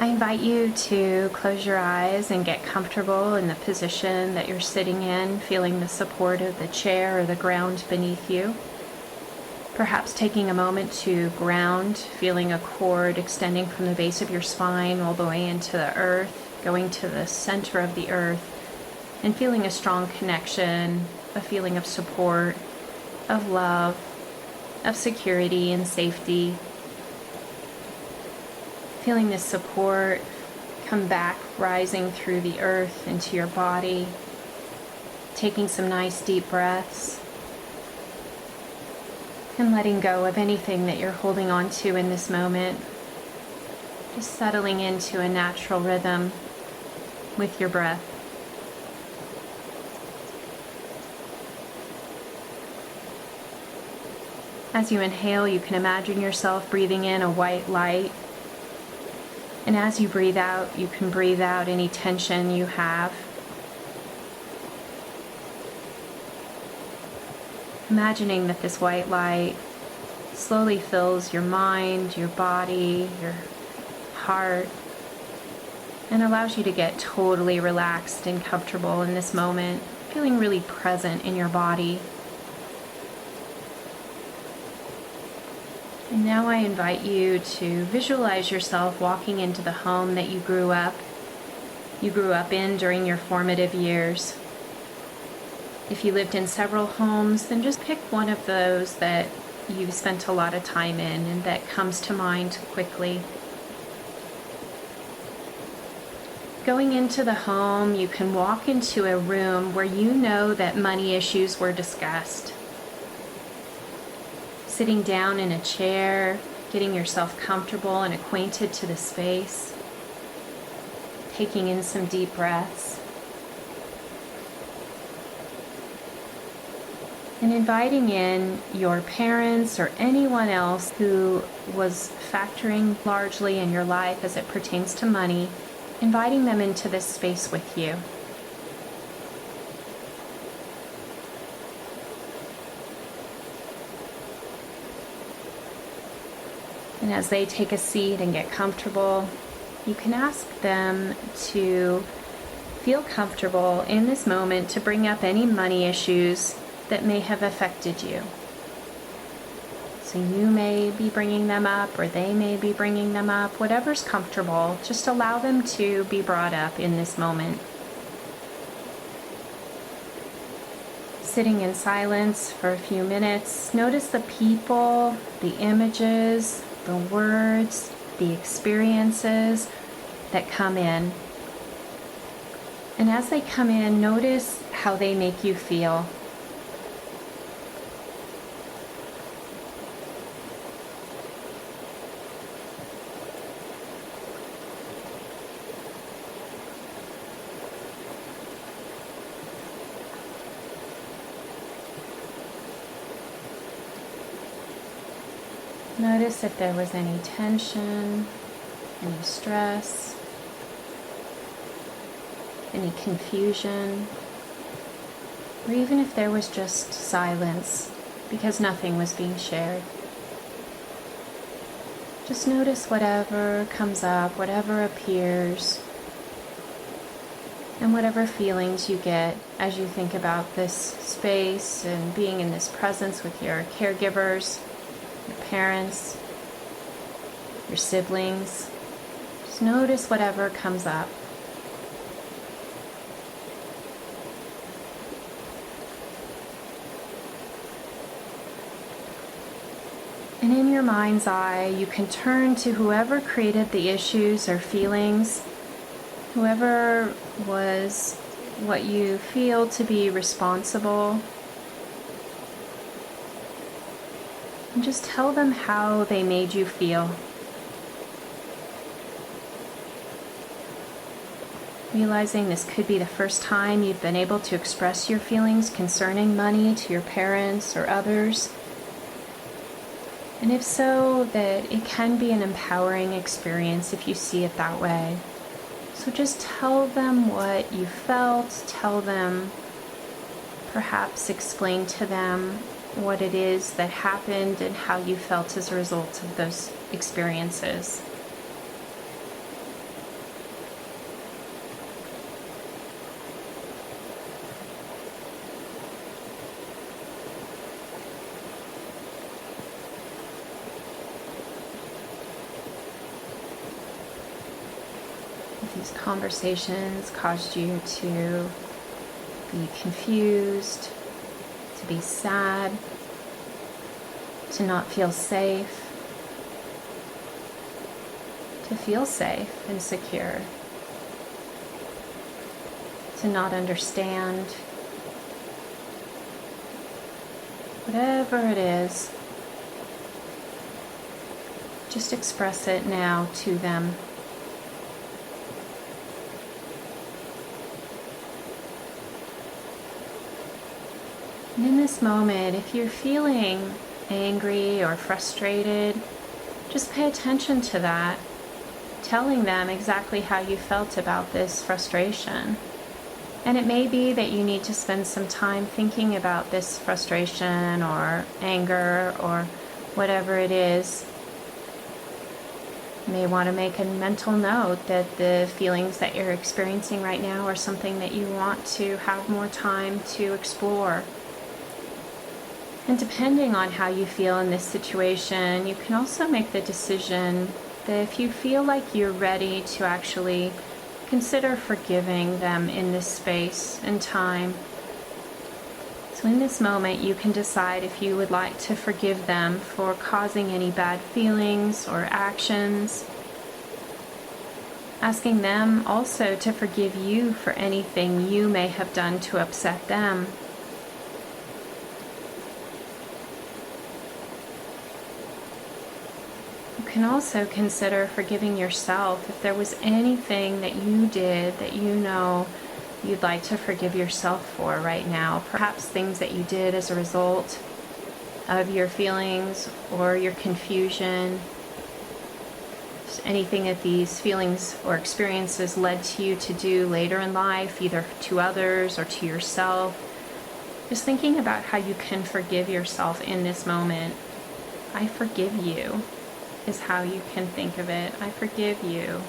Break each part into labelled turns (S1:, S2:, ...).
S1: I invite you to close your eyes and get comfortable in the position that you're sitting in, feeling the support of the chair or the ground beneath you. Perhaps taking a moment to ground, feeling a cord extending from the base of your spine all the way into the earth, going to the center of the earth, and feeling a strong connection, a feeling of support, of love, of security and safety. Feeling this support come back, rising through the earth into your body, taking some nice deep breaths, and letting go of anything that you're holding on to in this moment. Just settling into a natural rhythm with your breath. As you inhale, you can imagine yourself breathing in a white light. And as you breathe out, you can breathe out any tension you have. Imagining that this white light slowly fills your mind, your body, your heart, and allows you to get totally relaxed and comfortable in this moment, feeling really present in your body. And now I invite you to visualize yourself walking into the home that you grew up in during your formative years. If you lived in several homes, then just pick one of those that you've spent a lot of time in and that comes to mind quickly. Going into the home, you can walk into a room where you know that money issues were discussed. Sitting down in a chair, getting yourself comfortable and acquainted to the space, taking in some deep breaths, and inviting in your parents or anyone else who was factoring largely in your life as it pertains to money, inviting them into this space with you. And as they take a seat and get comfortable, you can ask them to feel comfortable in this moment to bring up any money issues that may have affected you. So you may be bringing them up, or they may be bringing them up, whatever's comfortable. Just allow them to be brought up in this moment. Sitting in silence for a few minutes, notice the people, the images, the words, the experiences that come in. And as they come in, notice how they make you feel. Notice if there was any tension, any stress, any confusion, or even if there was just silence because nothing was being shared. Just notice whatever comes up, whatever appears, and whatever feelings you get as you think about this space and being in this presence with your caregivers, your parents, your siblings. Just notice whatever comes up. And in your mind's eye, you can turn to whoever created the issues or feelings, whoever was what you feel to be responsible. And just tell them how they made you feel. Realizing this could be the first time you've been able to express your feelings concerning money to your parents or others. And if so, that it can be an empowering experience if you see it that way. So just tell them what you felt, tell them, perhaps explain to them what it is that happened and how you felt as a result of those experiences. If these conversations caused you to be confused, to be sad, to not feel safe, to feel safe and secure, to not understand, whatever it is, just express it now to them. And in this moment, if you're feeling angry or frustrated, just pay attention to that, telling them exactly how you felt about this frustration. And it may be that you need to spend some time thinking about this frustration or anger or whatever it is. You may want to make a mental note that the feelings that you're experiencing right now are something that you want to have more time to explore. And depending on how you feel in this situation, you can also make the decision that if you feel like you're ready to actually consider forgiving them in this space and time. So in this moment, you can decide if you would like to forgive them for causing any bad feelings or actions. Asking them also to forgive you for anything you may have done to upset them. You can also consider forgiving yourself if there was anything that you did that you know you'd like to forgive yourself for right now. Perhaps things that you did as a result of your feelings or your confusion. Just anything that these feelings or experiences led to you to do later in life, either to others or to yourself. Just thinking about how you can forgive yourself in this moment. I forgive you is how you can think of it. I forgive you.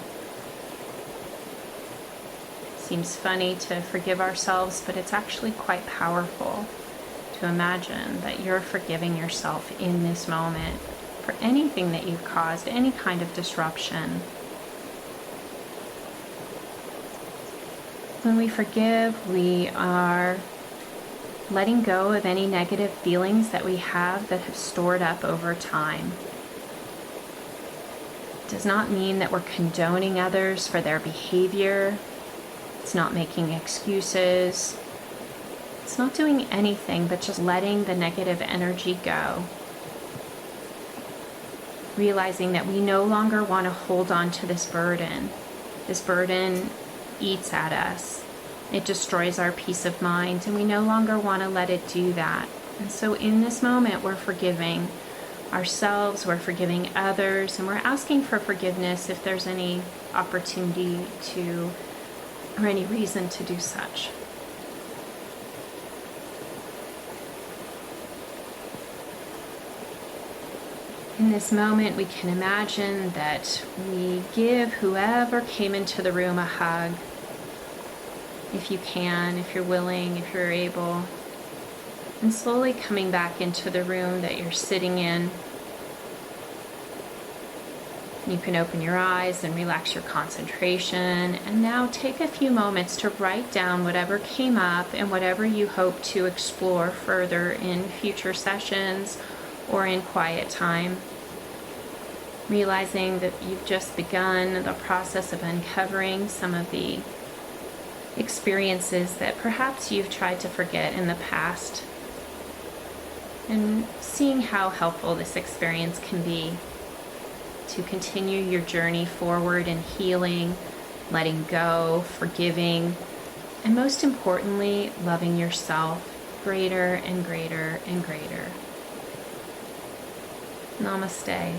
S1: Seems funny to forgive ourselves, but it's actually quite powerful to imagine that you're forgiving yourself in this moment for anything that you've caused, any kind of disruption. When we forgive, we are letting go of any negative feelings that we have that have stored up over time. It does not mean that we're condoning others for their behavior. It's not making excuses. It's not doing anything but just letting the negative energy go. Realizing that we no longer want to hold on to this burden. This burden eats at us. It destroys our peace of mind, and we no longer want to let it do that. And so in this moment, we're forgiving ourselves, we're forgiving others, and we're asking for forgiveness if there's any opportunity to, or any reason to do such. In this moment, we can imagine that we give whoever came into the room a hug. If you can, if you're willing, if you're able. And slowly coming back into the room that you're sitting in. You can open your eyes and relax your concentration. And now take a few moments to write down whatever came up and whatever you hope to explore further in future sessions or in quiet time. Realizing that you've just begun the process of uncovering some of the experiences that perhaps you've tried to forget in the past. And seeing how helpful this experience can be to continue your journey forward in healing, letting go, forgiving, and most importantly, loving yourself greater and greater and greater. Namaste.